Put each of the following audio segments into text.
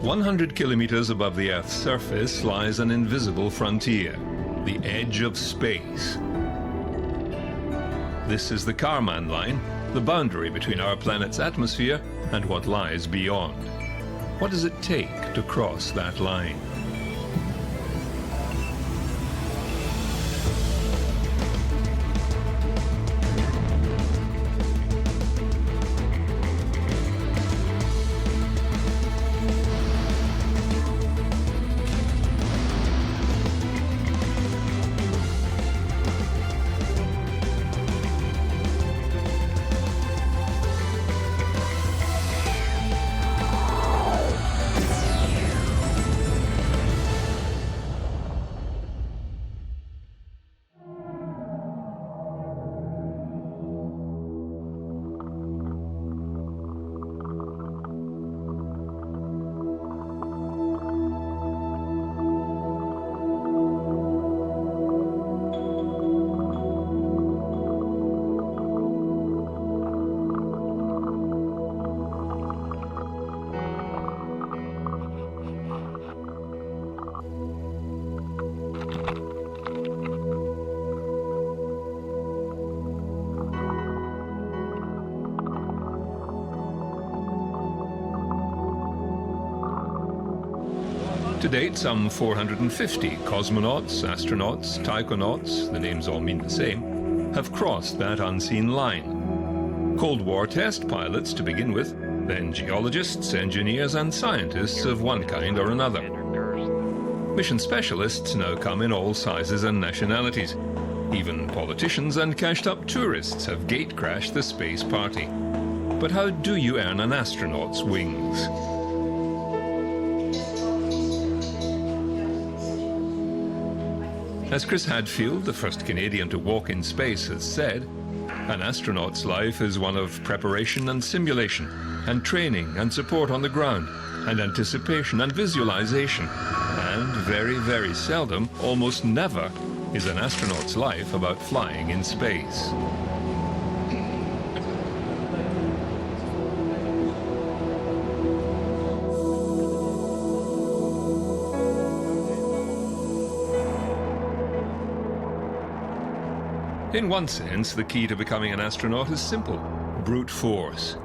100 kilometers above the Earth's surface lies an invisible frontier, the edge of space. This is the Kármán line, the boundary between our planet's atmosphere and what lies beyond. What does it take to cross that line? To date, some 450 cosmonauts, astronauts, taikonauts, the names all mean the same, have crossed that unseen line. Cold War test pilots to begin with, then geologists, engineers and scientists of one kind or another. Mission specialists now come in all sizes and nationalities. Even politicians and cashed-up tourists have gate-crashed the space party. But how do you earn an astronaut's wings? As Chris Hadfield, the first Canadian to walk in space, has said, an astronaut's life is one of preparation and simulation, and training and support on the ground, and anticipation and visualization. And very, very seldom, almost never, is an astronaut's life about flying in space. In one sense, the key to becoming an astronaut is simple: brute force.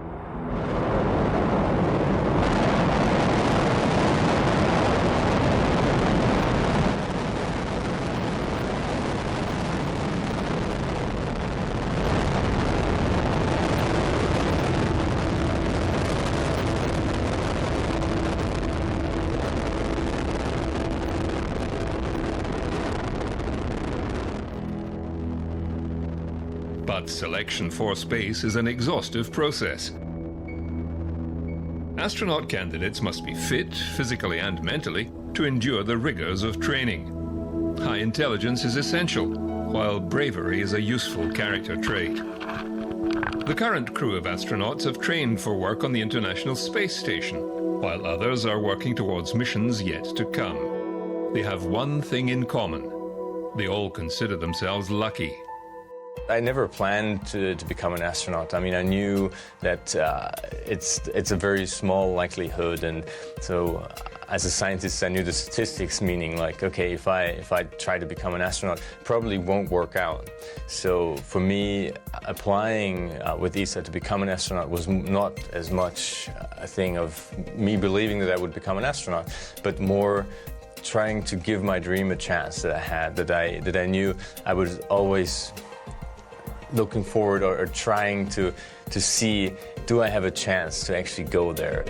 But selection for space is an exhaustive process. Astronaut candidates must be fit, physically and mentally, to endure the rigors of training. High intelligence is essential, while bravery is a useful character trait. The current crew of astronauts have trained for work on the International Space Station, while others are working towards missions yet to come. They have one thing in common: they all consider themselves lucky. I never planned to become an astronaut. I mean, I knew that it's a very small likelihood, and so as a scientist, I knew the statistics, meaning like, okay, if I try to become an astronaut, it probably won't work out. So for me, applying with ESA to become an astronaut was not as much a thing of me believing that I would become an astronaut, but more trying to give my dream a chance that I had, that I knew I was always looking forward or trying to see, do I have a chance to actually go there?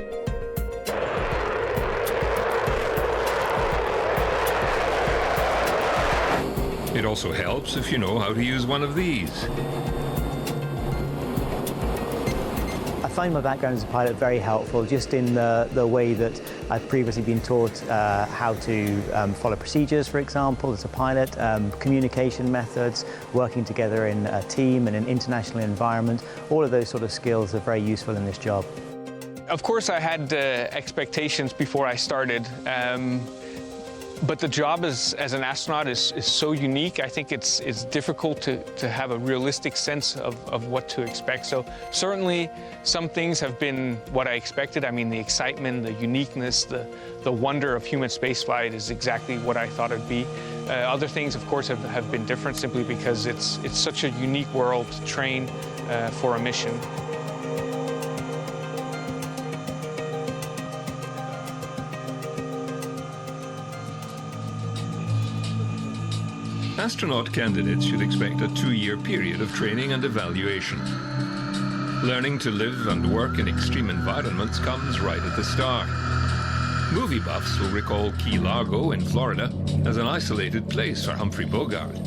It also helps if you know how to use one of these. I find my background as a pilot very helpful, just in the way that I've previously been taught how to follow procedures, for example, as a pilot, communication methods, working together in a team in an international environment. All of those sort of skills are very useful in this job. Of course, I had expectations before I started. But the job as an astronaut is so unique. I think it's difficult to have a realistic sense of what to expect. So certainly some things have been what I expected. I mean, the excitement, the uniqueness, the wonder of human spaceflight is exactly what I thought it'd be. Other things, of course, have been different simply because it's such a unique world to train for a mission. Astronaut candidates should expect a 2-year period of training and evaluation. Learning to live and work in extreme environments comes right at the start. Movie buffs will recall Key Largo in Florida as an isolated place for Humphrey Bogart.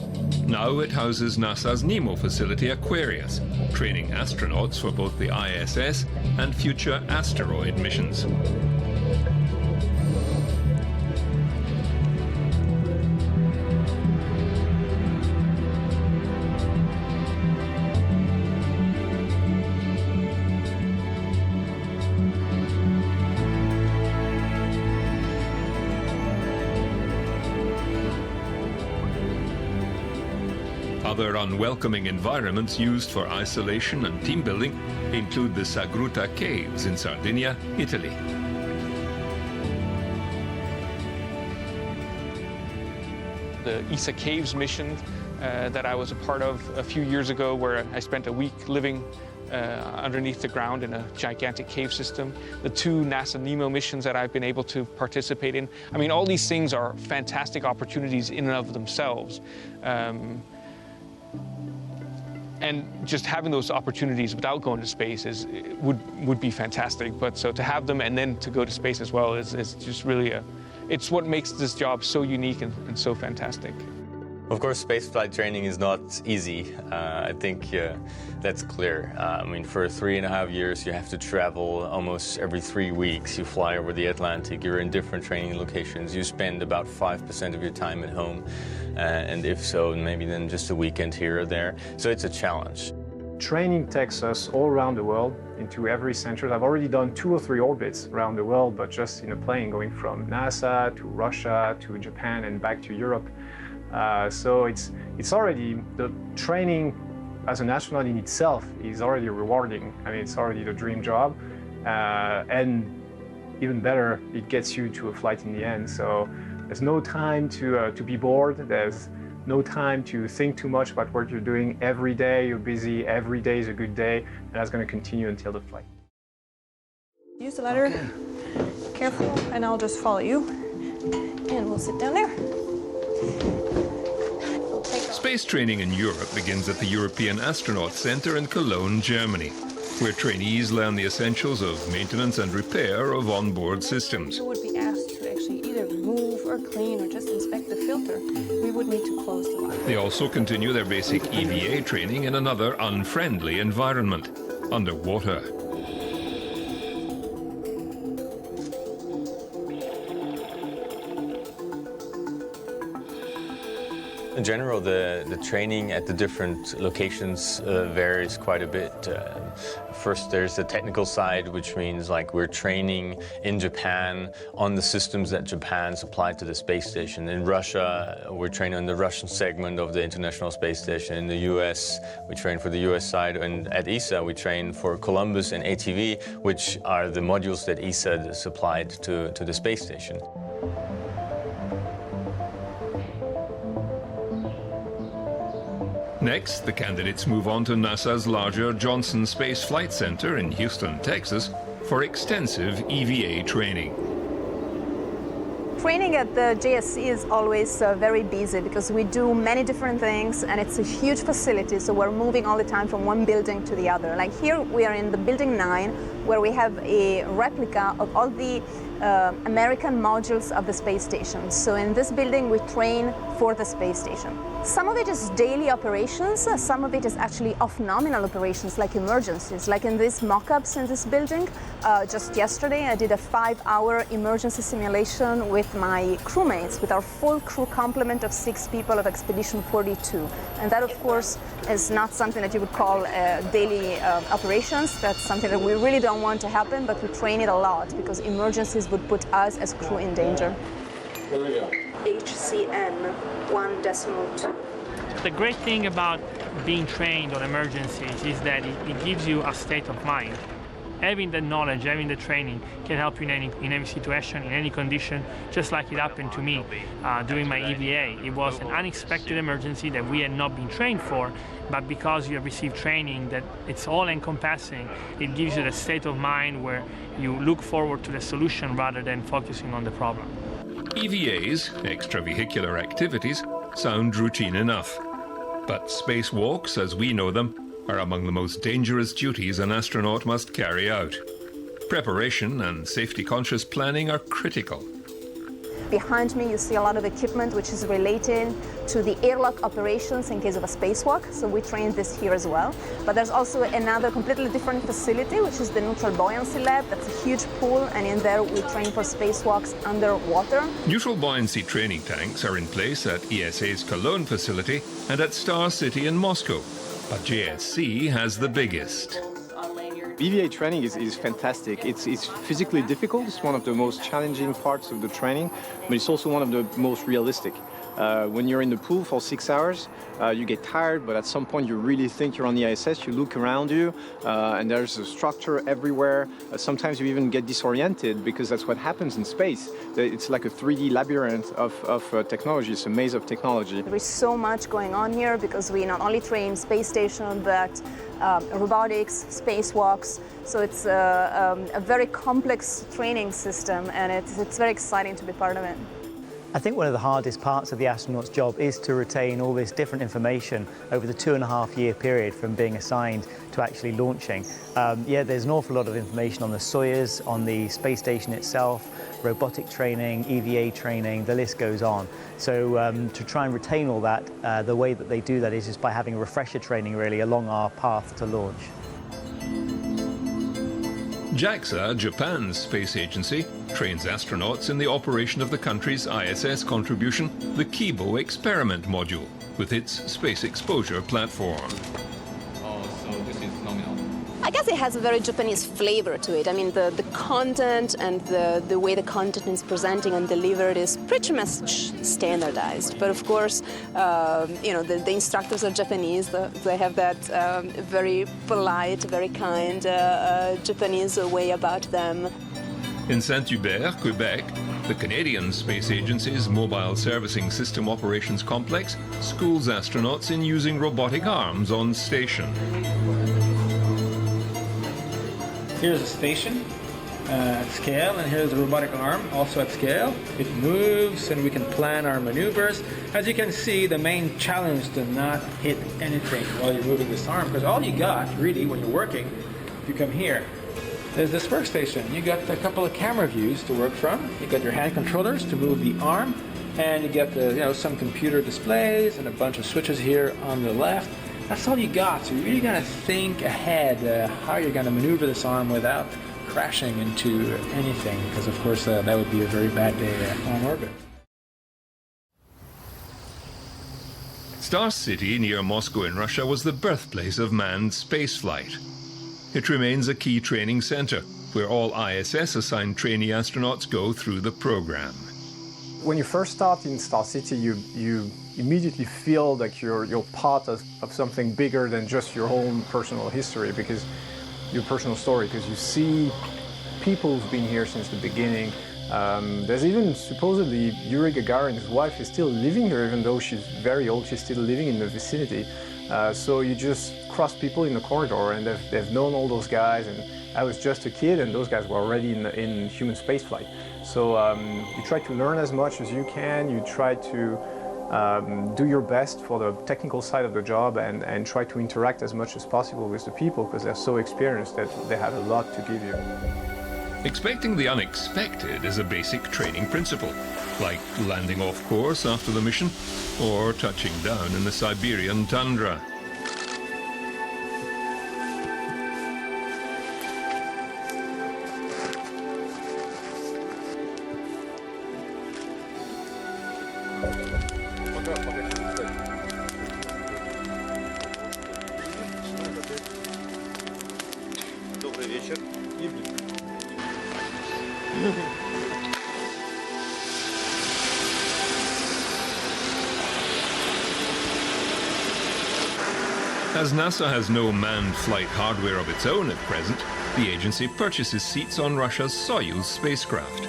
Now it houses NASA's NEMO facility Aquarius, training astronauts for both the ISS and future asteroid missions. Other unwelcoming environments used for isolation and team building include the Sagruta Caves in Sardinia, Italy. The ESA Caves mission that I was a part of a few years ago, where I spent a week living underneath the ground in a gigantic cave system. The 2 NASA NEMO missions that I've been able to participate in. I mean, all these things are fantastic opportunities in and of themselves. And just having those opportunities without going to space would be fantastic. But so to have them and then to go to space as well is just really it's what makes this job so unique and so fantastic. Of course, spaceflight training is not easy. I think that's clear. I mean, for 3.5 years, you have to travel almost every 3 weeks. You fly over the Atlantic, you're in different training locations. You spend about 5% of your time at home. And if so, maybe then just a weekend here or there. So it's a challenge. Training takes us all around the world into every center. I've already done 2 or 3 orbits around the world, but just in a plane going from NASA to Russia to Japan and back to Europe. So it's already, the training as an astronaut in itself is already rewarding. I mean, it's already the dream job. And even better, it gets you to a flight in the end. So there's no time to be bored. There's no time to think too much about what you're doing. Every day you're busy, every day is a good day, and that's going to continue until the flight. Use the ladder. Okay. Careful, and I'll just follow you. And we'll sit down there. Space training in Europe begins at the European Astronaut Center in Cologne, Germany, where trainees learn the essentials of maintenance and repair of onboard systems. You would be asked to actually either remove or clean or just inspect the filter. We would need to close the ladder. They also continue their basic EVA training in another unfriendly environment, underwater. In general, the training at the different locations varies quite a bit. First, there's the technical side, which means like we're training in Japan on the systems that Japan supplied to the space station. In Russia, we're training on the Russian segment of the International Space Station. In the US, we train for the US side. And at ESA, we train for Columbus and ATV, which are the modules that ESA supplied to the space station. Next, the candidates move on to NASA's larger Johnson Space Flight Center in Houston, Texas, for extensive EVA training. Training at the JSC is always very busy because we do many different things and it's a huge facility, so we're moving all the time from one building to the other. Like here we are in the building 9, where we have a replica of all the American modules of the space station. So in this building we train for the space station. Some of it is daily operations, some of it is actually off-nominal operations like emergencies. Like in these mock-ups in this building, just yesterday I did a 5-hour emergency simulation with my crewmates, with our full crew complement of 6 people of Expedition 42. And that of course is not something that you would call daily operations. That's something that we really don't want to happen, but we train it a lot because emergencies would put us as crew in danger. Here we go. HCN 1.2. The great thing about being trained on emergencies is that it gives you a state of mind. Having the knowledge, having the training can help you in any situation, in any condition, just like it happened to me during my EVA. It was an unexpected emergency that we had not been trained for, but because you have received training that it's all encompassing, it gives you the state of mind where you look forward to the solution rather than focusing on the problem. EVAs, extravehicular activities, sound routine enough. But spacewalks, as we know them, are among the most dangerous duties an astronaut must carry out. Preparation and safety-conscious planning are critical. Behind me you see a lot of equipment which is related to the airlock operations in case of a spacewalk, so we train this here as well. But there's also another completely different facility, which is the Neutral Buoyancy Lab. That's a huge pool, and in there we train for spacewalks underwater. Neutral buoyancy training tanks are in place at ESA's Cologne facility and at Star City in Moscow, but JSC has the biggest. EVA training is fantastic. It's physically difficult. It's one of the most challenging parts of the training, but it's also one of the most realistic. When you're in the pool for 6 hours, you get tired, but at some point you really think you're on the ISS, you look around you, and there's a structure everywhere. Sometimes you even get disoriented because that's what happens in space. It's like a 3D labyrinth of technology. It's a maze of technology. There is so much going on here because we not only train space station, but robotics, spacewalks. So it's a very complex training system, and it's very exciting to be part of it. I think one of the hardest parts of the astronaut's job is to retain all this different information over the 2.5-year period from being assigned to actually launching. Yeah, there's an awful lot of information on the Soyuz, on the space station itself, robotic training, EVA training, the list goes on. So to try and retain all that, the way that they do that is just by having refresher training really along our path to launch. JAXA, Japan's space agency, trains astronauts in the operation of the country's ISS contribution, the Kibo experiment module, with its space exposure platform. So this is nominal. I guess it has a very Japanese flavor to it. I mean, the content and the way the content is presenting and delivered is pretty much standardized. But of course, you know, the instructors are Japanese. They have that very polite, very kind Japanese way about them. In Saint-Hubert, Quebec, the Canadian Space Agency's Mobile Servicing System Operations Complex schools astronauts in using robotic arms on station. Here's a station at scale, and here's a robotic arm also at scale. It moves and we can plan our maneuvers. As you can see, the main challenge is to not hit anything while you're moving this arm, because all you got really when you're working, if you come here, there's this workstation. You got a couple of camera views to work from. You got your hand controllers to move the arm, and you get some computer displays and a bunch of switches here on the left. That's all you got. So you really got to think ahead how you're going to maneuver this arm without crashing into anything, because of course that would be a very bad day on orbit. Star City near Moscow in Russia was the birthplace of manned spaceflight. It remains a key training center where all ISS-assigned trainee astronauts go through the program. When you first start in Star City, you immediately feel like you're part of something bigger than just your own personal history, because your personal story, because you see people who've been here since the beginning. There's even supposedly Yuri Gagarin's wife is still living here, even though she's very old, she's still living in the vicinity. So you just cross people in the corridor, and they've known all those guys, and I was just a kid and those guys were already in human spaceflight. So you try to learn as much as you can, you try to do your best for the technical side of the job, and try to interact as much as possible with the people, because they're so experienced that they have a lot to give you. Expecting the unexpected is a basic training principle, like landing off course after the mission or touching down in the Siberian tundra. As NASA has no manned flight hardware of its own at present, the agency purchases seats on Russia's Soyuz spacecraft.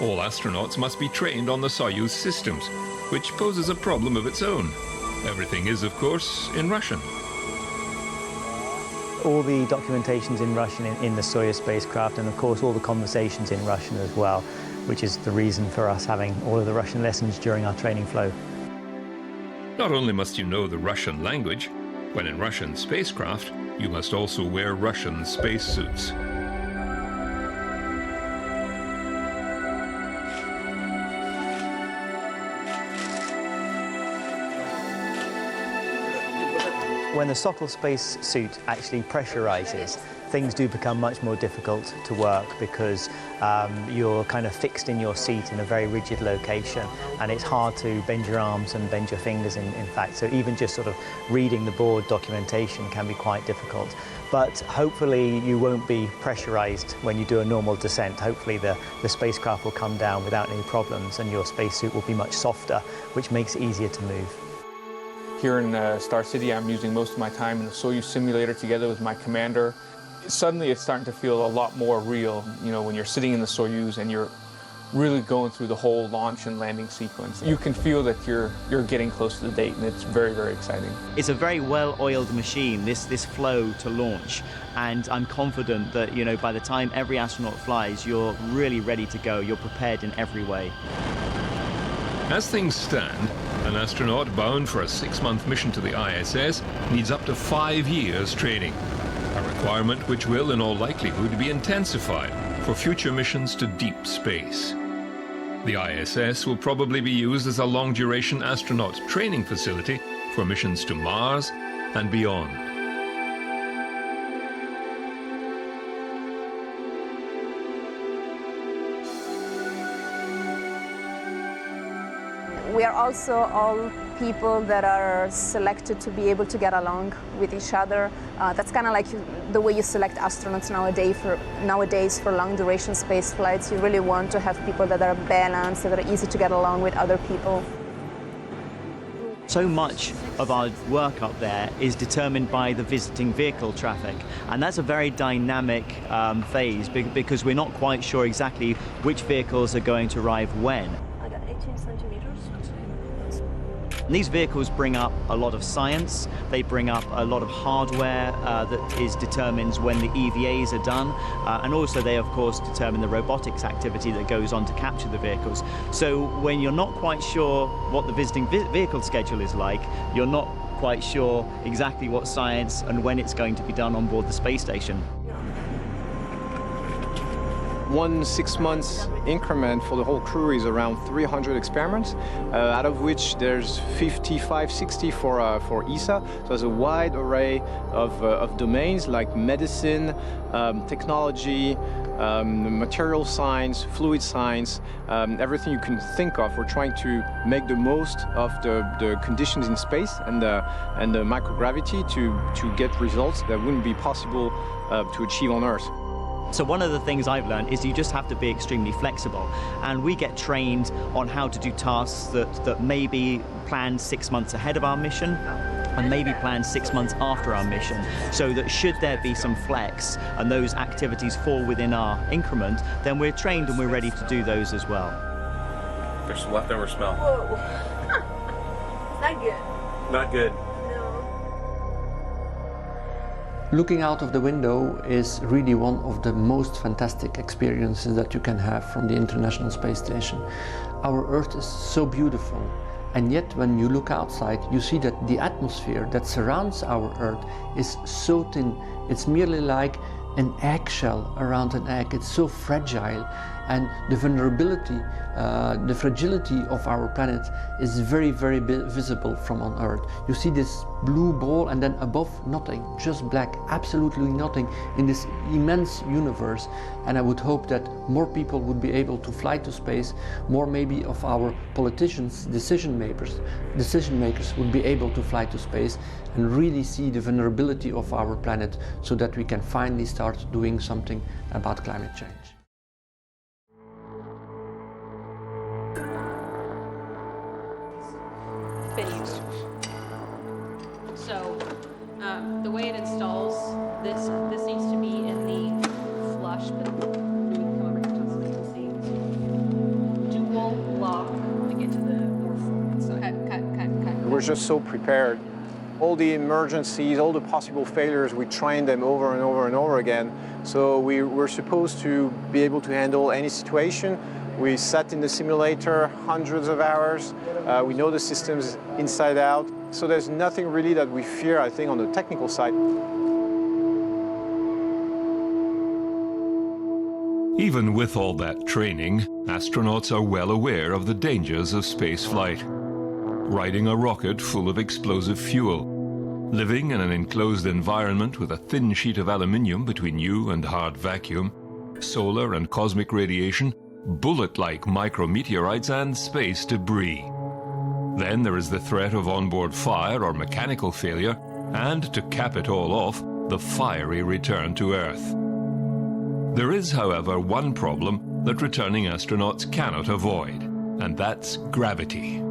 All astronauts must be trained on the Soyuz systems, which poses a problem of its own. Everything is, of course, in Russian. All the documentation's in Russian in the Soyuz spacecraft, and of course all the conversations in Russian as well, which is the reason for us having all of the Russian lessons during our training flow. Not only must you know the Russian language, when in Russian spacecraft, you must also wear Russian spacesuits. When the Sokol space suit actually pressurizes, things do become much more difficult to work because you're kind of fixed in your seat in a very rigid location, and it's hard to bend your arms and bend your fingers in fact. So even just sort of reading the board documentation can be quite difficult. But hopefully you won't be pressurized when you do a normal descent. Hopefully the spacecraft will come down without any problems and your spacesuit will be much softer, which makes it easier to move. Here in Star City, I'm using most of my time in the Soyuz simulator together with my commander. Suddenly it's starting to feel a lot more real, you know, when you're sitting in the Soyuz and you're really going through the whole launch and landing sequence. You can feel that you're getting close to the date, and it's very, very exciting. It's a very well-oiled machine, this flow to launch, and I'm confident that, you know, by the time every astronaut flies, you're really ready to go. You're prepared in every way. As things stand, an astronaut bound for a 6-month mission to the ISS needs up to 5 years training, a requirement which will in all likelihood be intensified for future missions to deep space. The ISS will probably be used as a long-duration astronaut training facility for missions to Mars and beyond. We are also all people that are selected to be able to get along with each other. That's kind of like the way you select astronauts nowadays for long duration space flights. You really want to have people that are balanced, that are easy to get along with other people. So much of our work up there is determined by the visiting vehicle traffic, and that's a very dynamic phase because we're not quite sure exactly which vehicles are going to arrive when. I got 18 centimeters. And these vehicles bring up a lot of science, they bring up a lot of hardware that determines when the EVAs are done, and also they of course determine the robotics activity that goes on to capture the vehicles. So when you're not quite sure what the visiting vehicle schedule is like, you're not quite sure exactly what science and when it's going to be done on board the space station. One 6 months increment for the whole crew is around 300 experiments, out of which there's 55, 60 for ESA. So there's a wide array of domains like medicine, technology, material science, fluid science, everything you can think of. We're trying to make the most of the conditions in space and the microgravity to get results that wouldn't be possible to achieve on Earth. So one of the things I've learned is you just have to be extremely flexible, and we get trained on how to do tasks that may be planned 6 months ahead of our mission and maybe planned 6 months after our mission, so that should there be some flex and those activities fall within our increment, then we're trained and we're ready to do those as well. There's some leftover smell. Whoa. It's not good. Not good. Looking out of the window is really one of the most fantastic experiences that you can have from the International Space Station. Our Earth is so beautiful, and yet when you look outside you see that the atmosphere that surrounds our Earth is so thin. It's merely like an eggshell around an egg. It's so fragile, and the vulnerability, the fragility of our planet is very, very visible from on Earth. You see this blue ball and then above nothing, just black, absolutely nothing in this immense universe. And I would hope that more people would be able to fly to space, more maybe of our politicians, decision makers would be able to fly to space and really see the vulnerability of our planet, so that we can finally start doing something about climate change. Videos. So The way it installs, this needs to be in the flush, but we can come over here so you can see. Dual lock to get to the more forward side. Cut. We're just so prepared. All the emergencies, all the possible failures, we train them over and over and over again. So we're supposed to be able to handle any situation. We sat in the simulator hundreds of hours. We know the systems inside out. So there's nothing really that we fear, I think, on the technical side. Even with all that training, astronauts are well aware of the dangers of space flight. Riding a rocket full of explosive fuel, living in an enclosed environment with a thin sheet of aluminium between you and hard vacuum, solar and cosmic radiation, bullet-like micrometeorites and space debris. Then there is the threat of onboard fire or mechanical failure, and to cap it all off, the fiery return to Earth. There is, however, one problem that returning astronauts cannot avoid, and that's gravity.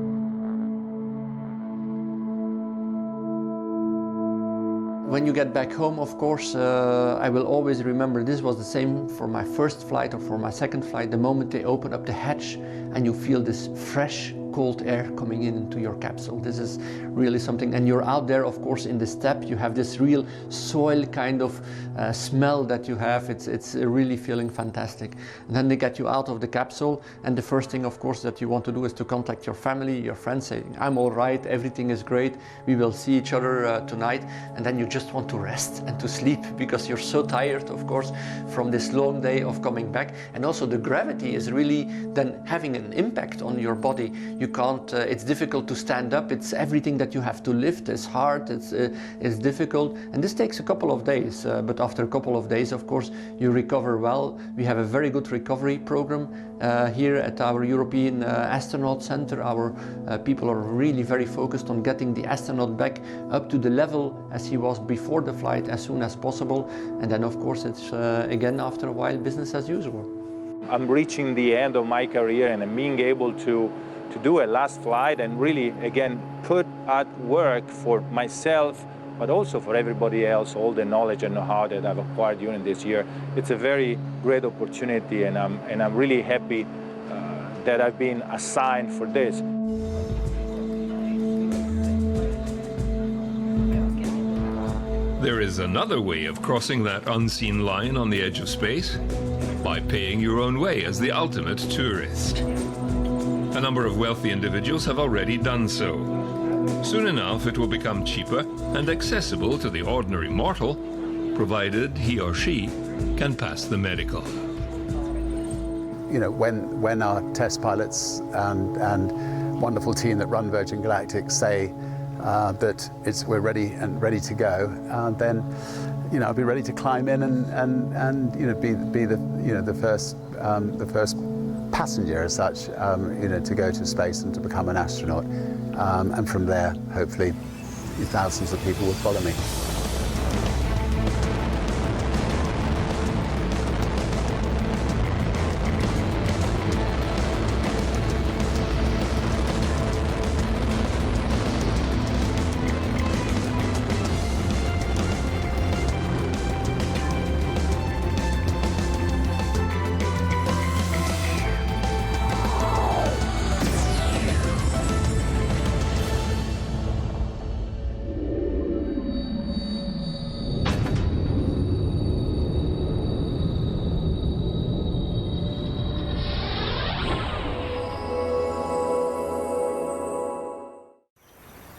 When you get back home, of course, I will always remember this was the same for my first flight or for my second flight. The moment they open up the hatch and you feel this fresh, cold air coming into your capsule. This is really something. And you're out there, of course, in the steppe. You have this real soil kind of smell that you have. It's really feeling fantastic. And then they get you out of the capsule. And the first thing, of course, that you want to do is to contact your family, your friends, saying, I'm all right, everything is great. We will see each other tonight. And then you just want to rest and to sleep because you're so tired, of course, from this long day of coming back. And also the gravity is really then having an impact on your body. You can't, it's difficult to stand up. It's everything that you have to lift. It's hard, it's difficult. And this takes a couple of days. But after a couple of days, of course, you recover well. We have a very good recovery program here at our European Astronaut Center. Our people are really very focused on getting the astronaut back up to the level as he was before the flight as soon as possible. And then, of course, it's again, after a while, business as usual. I'm reaching the end of my career and I'm being able to do a last flight and really, again, put at work for myself, but also for everybody else, all the knowledge and know-how that I've acquired during this year. It's a very great opportunity, and I'm really happy that I've been assigned for this. There is another way of crossing that unseen line on the edge of space, by paying your own way as the ultimate tourist. A number of wealthy individuals have already done so. Soon enough, it will become cheaper and accessible to the ordinary mortal, provided he or she can pass the medical. You know, when our test pilots and wonderful team that run Virgin Galactic say that we're ready to go, then I'll be ready to climb in and be the first passenger as such, to go to space and to become an astronaut, and from there, hopefully, thousands of people will follow me.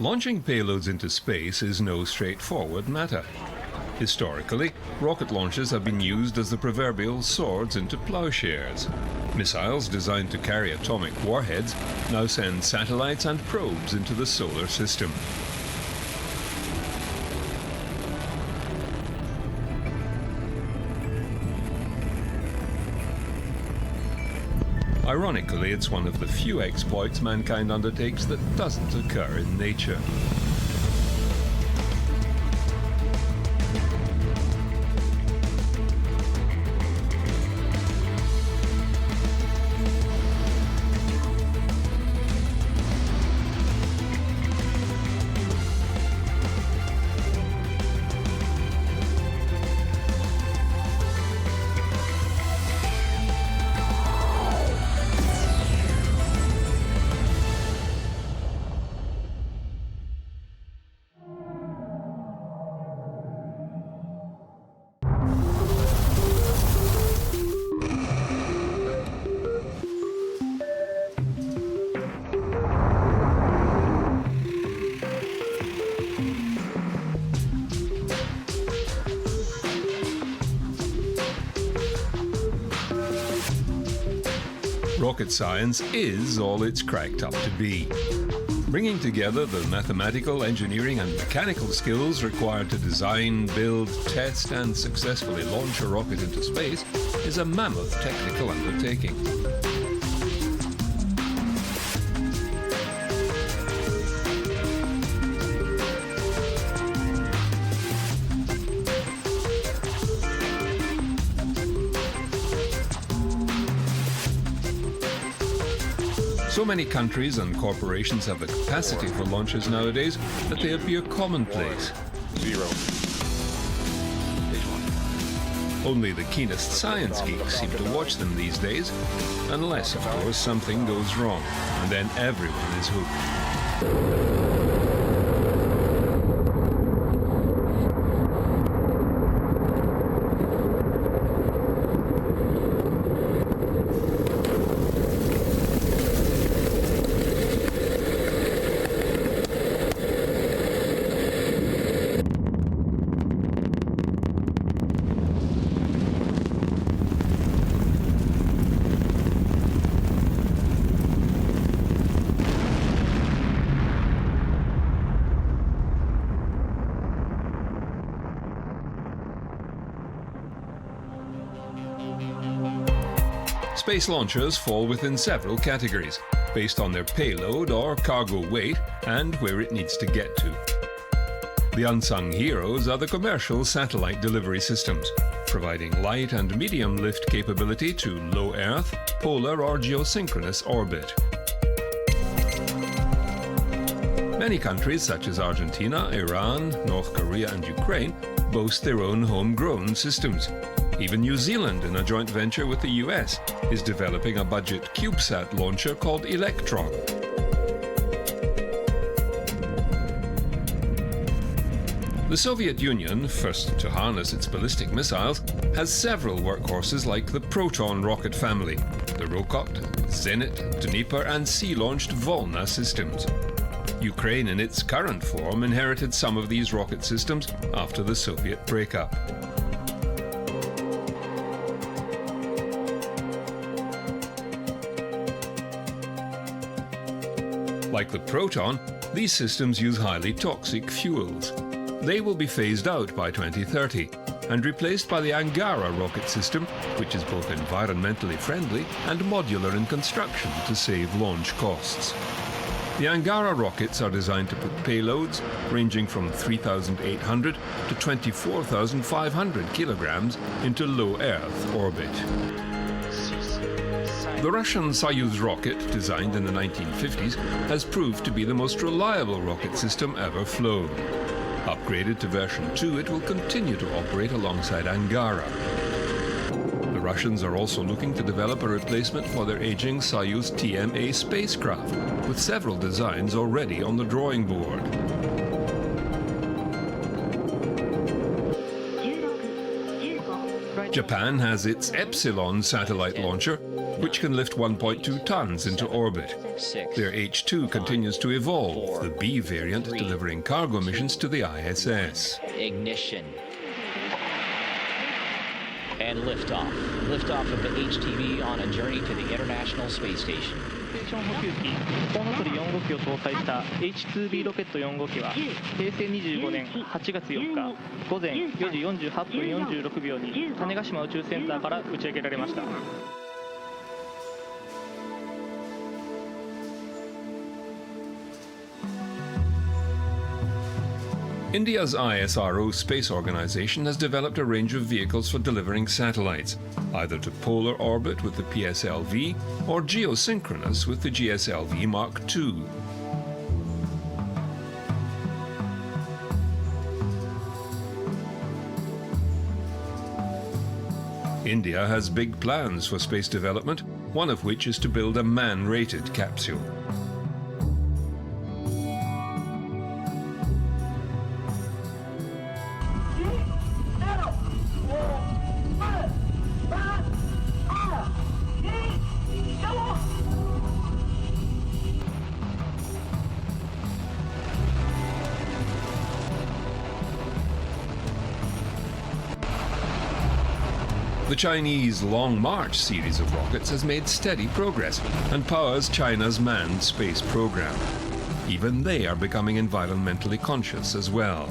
Launching payloads into space is no straightforward matter. Historically, rocket launches have been used as the proverbial swords into plowshares. Missiles designed to carry atomic warheads now send satellites and probes into the solar system. Ironically, it's one of the few exploits mankind undertakes that doesn't occur in nature. rocket science is all it's cracked up to be. Bringing together the mathematical, engineering and mechanical skills required to design, build, test and successfully launch a rocket into space is a mammoth technical undertaking. So many countries and corporations have the capacity for launches nowadays that they appear commonplace. 0. Only the keenest science geeks seem to watch them these days, unless, of course, something goes wrong, and then everyone is hooked. Space launchers fall within several categories, based on their payload or cargo weight and where it needs to get to. The unsung heroes are the commercial satellite delivery systems, providing light and medium lift capability to low Earth, polar or geosynchronous orbit. Many countries such as Argentina, Iran, North Korea and Ukraine boast their own homegrown systems. Even New Zealand, in a joint venture with the US, is developing a budget CubeSat launcher called Electron. The Soviet Union, first to harness its ballistic missiles, has several workhorses like the Proton rocket family, the Rokot, Zenit, Dnipro and sea-launched Volna systems. Ukraine, in its current form, inherited some of these rocket systems after the Soviet breakup. Like the Proton, these systems use highly toxic fuels. They will be phased out by 2030 and replaced by the Angara rocket system, which is both environmentally friendly and modular in construction to save launch costs. The Angara rockets are designed to put payloads ranging from 3,800 to 24,500 kilograms into low Earth orbit. The Russian Soyuz rocket, designed in the 1950s, has proved to be the most reliable rocket system ever flown. Upgraded to version 2, it will continue to operate alongside Angara. The Russians are also looking to develop a replacement for their aging Soyuz TMA spacecraft, with several designs already on the drawing board. Japan has its Epsilon satellite launcher, which can lift 1.2 tons into orbit. Their H2 continues to evolve, the B variant delivering cargo missions to the ISS. Ignition. And liftoff. Liftoff of the HTV on a journey to the International Space Station. コウノトリ4号機を搭載した H2B ロケット4号機は平成25年8月4日午前4時48分46秒に種子島宇宙センターから打ち上げられました。India's ISRO space organization has developed a range of vehicles for delivering satellites, either to polar orbit with the PSLV or geosynchronous with the GSLV Mark II. India has big plans for space development, one of which is to build a man-rated capsule. The The Chinese Long March series of rockets has made steady progress and powers China's manned space program. Even they are becoming environmentally conscious as well.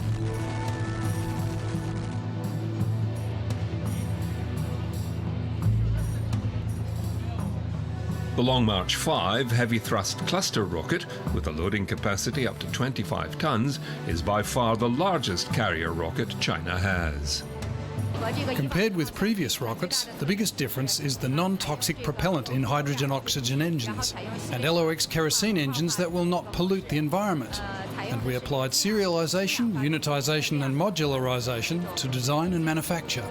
The Long March 5 heavy thrust cluster rocket, with a loading capacity up to 25 tons, is by far the largest carrier rocket China has. Compared with previous rockets, the biggest difference is the non-toxic propellant in hydrogen-oxygen engines and LOX kerosene engines that will not pollute the environment. And we applied serialization, unitization and modularization to design and manufacture.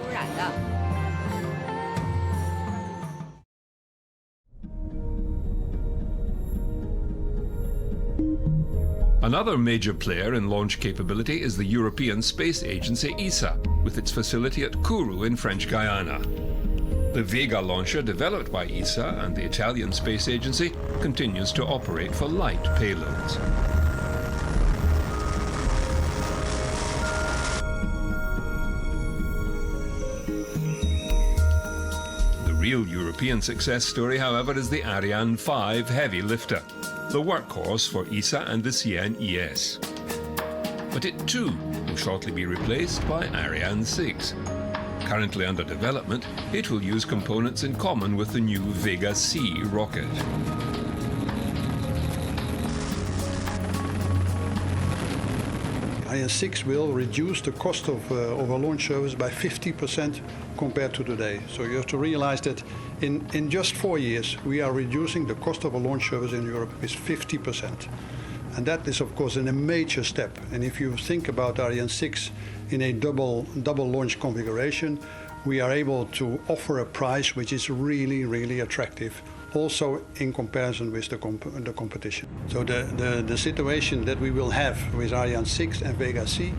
Another major player in launch capability is the European Space Agency ESA, with its facility at Kourou in French Guiana. The Vega launcher, developed by ESA and the Italian Space Agency, continues to operate for light payloads. The real European success story, however, is the Ariane 5 heavy lifter, the workhorse for ESA and the CNES. But it too will shortly be replaced by Ariane 6. Currently under development, it will use components in common with the new Vega C rocket. Ariane 6 will reduce the cost of a launch service by 50% compared to today. So you have to realize that in just 4 years, we are reducing the cost of a launch service in Europe with 50%. And that is, of course, a major step. And if you think about Ariane 6 in a double launch configuration, we are able to offer a price which is really, really attractive, also in comparison with the competition. So the situation that we will have with Ariane 6 and Vega C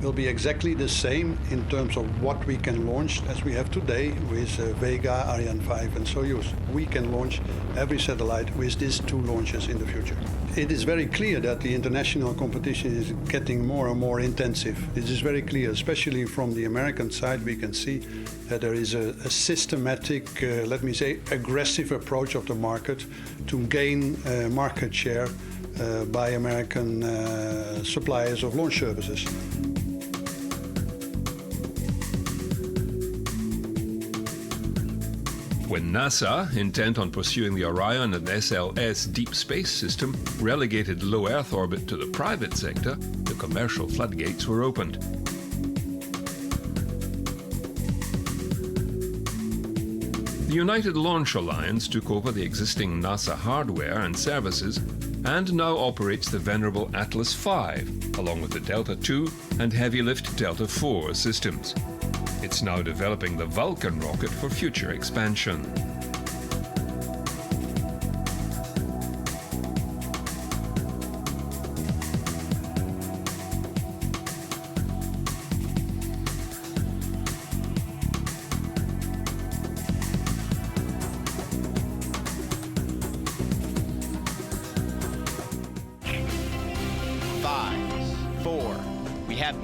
will be exactly the same in terms of what we can launch as we have today with Vega, Ariane 5 and Soyuz. We can launch every satellite with these two launches in the future. It is very clear that the international competition is getting more and more intensive. This is very clear, especially from the American side. We can see that there is a systematic, let me say, aggressive approach of the market to gain market share by American suppliers of launch services. When NASA, intent on pursuing the Orion and SLS deep space system, relegated low Earth orbit to the private sector, the commercial floodgates were opened. The United Launch Alliance took over the existing NASA hardware and services and now operates the venerable Atlas V, along with the Delta II and heavy lift Delta IV systems. It's now developing the Vulcan rocket for future expansion.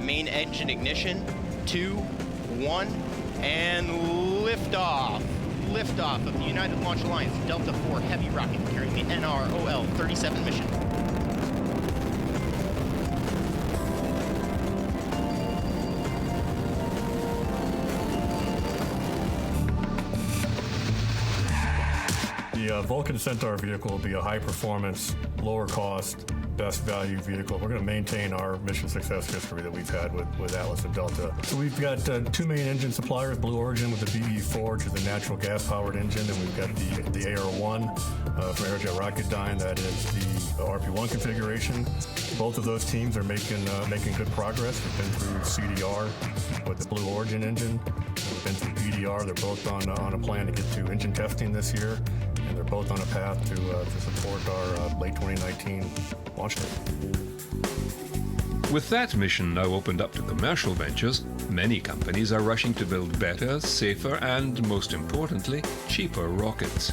Main engine ignition, 2, 1, and liftoff. Liftoff of the United Launch Alliance Delta IV Heavy rocket carrying the NROL-37 mission. The Vulcan Centaur vehicle will be a high-performance, lower-cost, best value vehicle. We're going to maintain our mission success history that we've had with Atlas and Delta. So we've got two main engine suppliers, Blue Origin with the BE-4, which is a natural gas-powered engine, and we've got the AR-1 from Aerojet Rocketdyne, that is the RP-1 configuration. Both of those teams are making good progress. We've been through CDR with the Blue Origin engine. We've been through EDR. They're both on a plan to get to engine testing this year, and they're both on a path to support our late 2019 launch date. With that mission now opened up to commercial ventures, many companies are rushing to build better, safer, and most importantly, cheaper rockets.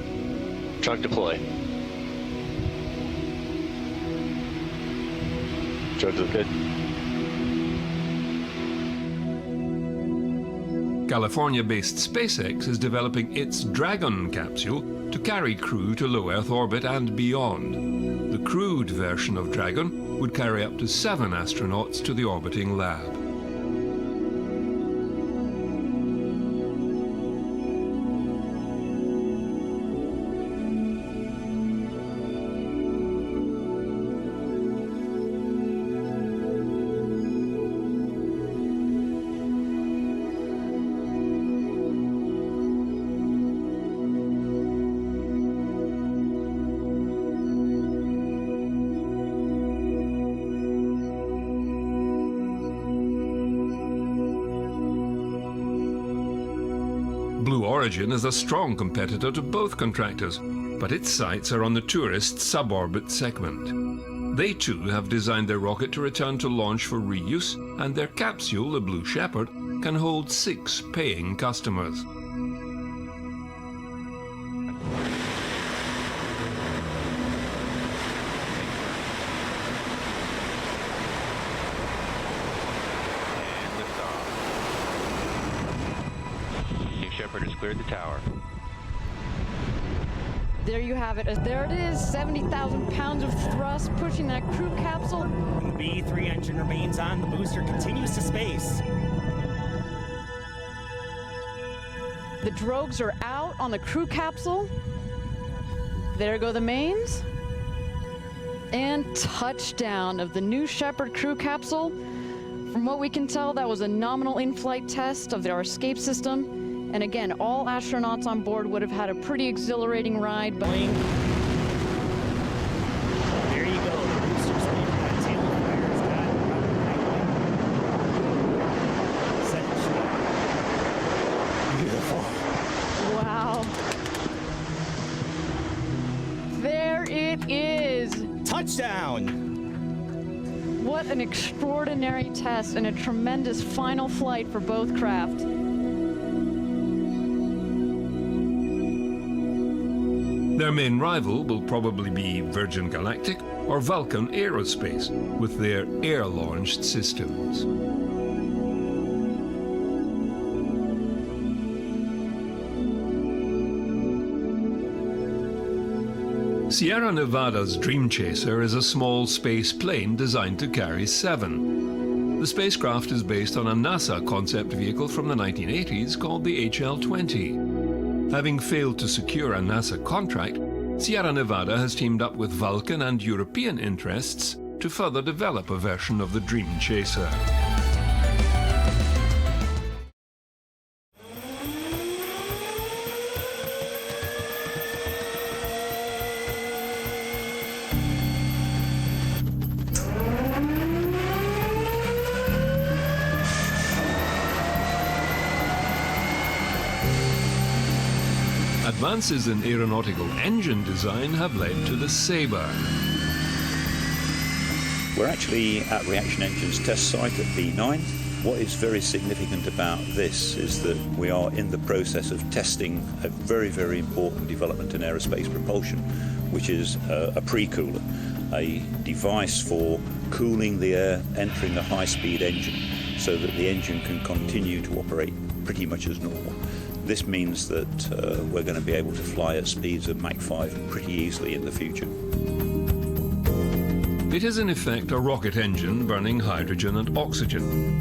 Truck deploy. Truck look good. California-based SpaceX is developing its Dragon capsule to carry crew to low Earth orbit and beyond. The crewed version of Dragon would carry up to 7 astronauts to the orbiting lab. Blue Origin is a strong competitor to both contractors, but its sights are on the tourist suborbit segment. They too have designed their rocket to return to launch for reuse, and their capsule, the Blue Shepard, can hold 6 paying customers. Shepard has cleared the tower. There you have it. There it is, 70,000 pounds of thrust pushing that crew capsule. The B-3 engine remains on. The booster continues to space. The drogues are out on the crew capsule. There go the mains. And touchdown of the New Shepard crew capsule. From what we can tell, that was a nominal in-flight test of our escape system. And again, all astronauts on board would have had a pretty exhilarating ride. There you go. The booster's leaving that tail fire. It's got second shot. Beautiful. Wow. There it is. Touchdown. What an extraordinary test and a tremendous final flight for both craft. Their main rival will probably be Virgin Galactic or Vulcan Aerospace with their air-launched systems. Sierra Nevada's Dream Chaser is a small space plane designed to carry 7. The spacecraft is based on a NASA concept vehicle from the 1980s called the HL-20. Having failed to secure a NASA contract, Sierra Nevada has teamed up with Vulcan and European interests to further develop a version of the Dream Chaser. Advances in aeronautical engine design have led to the Sabre. We're actually at Reaction Engines test site at B9. What is very significant about this is that we are in the process of testing a very, very important development in aerospace propulsion, which is a pre-cooler, a device for cooling the air entering a high-speed engine so that the engine can continue to operate pretty much as normal. This means that we're going to be able to fly at speeds of Mach 5 pretty easily in the future. It is in effect a rocket engine burning hydrogen and oxygen.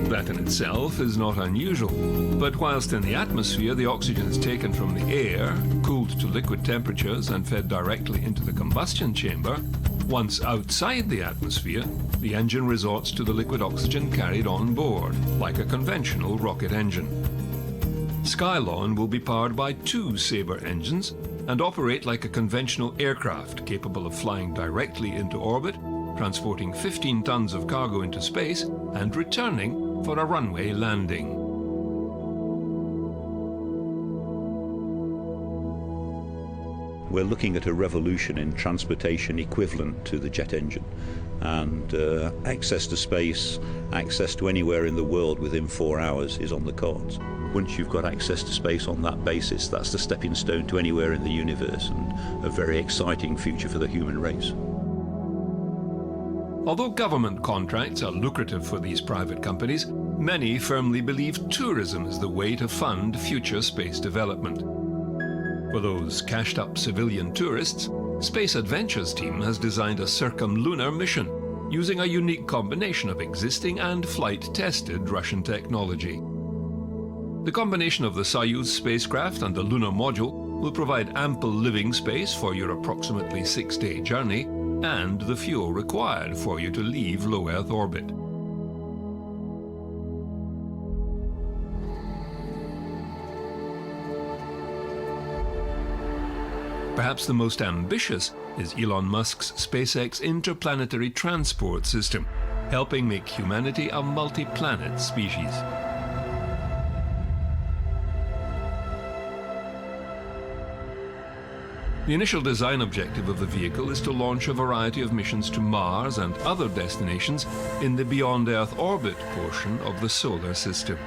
That in itself is not unusual, but whilst in the atmosphere the oxygen is taken from the air, cooled to liquid temperatures and fed directly into the combustion chamber, once outside the atmosphere, the engine resorts to the liquid oxygen carried on board, like a conventional rocket engine. Skylon will be powered by 2 Sabre engines and operate like a conventional aircraft capable of flying directly into orbit, transporting 15 tons of cargo into space, and returning for a runway landing. we're looking at a revolution in transportation equivalent to the jet engine. And access to space, access to anywhere in the world within 4 hours is on the cards. Once you've got access to space on that basis, that's the stepping stone to anywhere in the universe, and a very exciting future for the human race. Although government contracts are lucrative for these private companies, many firmly believe tourism is the way to fund future space development. For those cashed-up civilian tourists, Space Adventures team has designed a circumlunar mission using a unique combination of existing and flight-tested Russian technology. The combination of the Soyuz spacecraft and the lunar module will provide ample living space for your approximately 6-day journey and the fuel required for you to leave low Earth orbit. Perhaps the most ambitious is Elon Musk's SpaceX interplanetary transport system, helping make humanity a multi-planet species. The initial design objective of the vehicle is to launch a variety of missions to Mars and other destinations in the beyond Earth orbit portion of the solar system.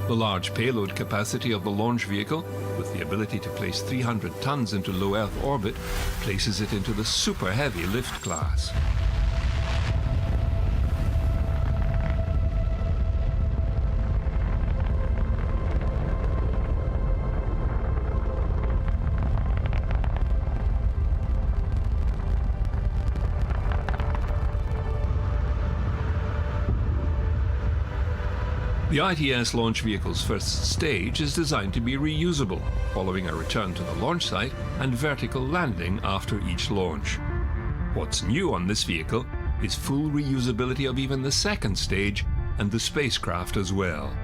The large payload capacity of the launch vehicle, with the ability to place 300 tons into low Earth orbit, places it into the super heavy lift class. The ITS launch vehicle's first stage is designed to be reusable, following a return to the launch site and vertical landing after each launch. What's new on this vehicle is full reusability of even the second stage and the spacecraft as well.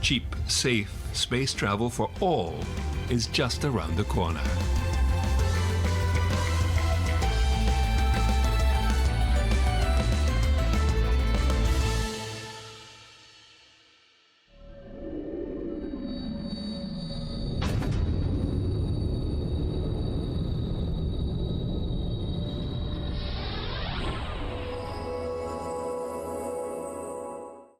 Cheap, safe space travel for all is just around the corner.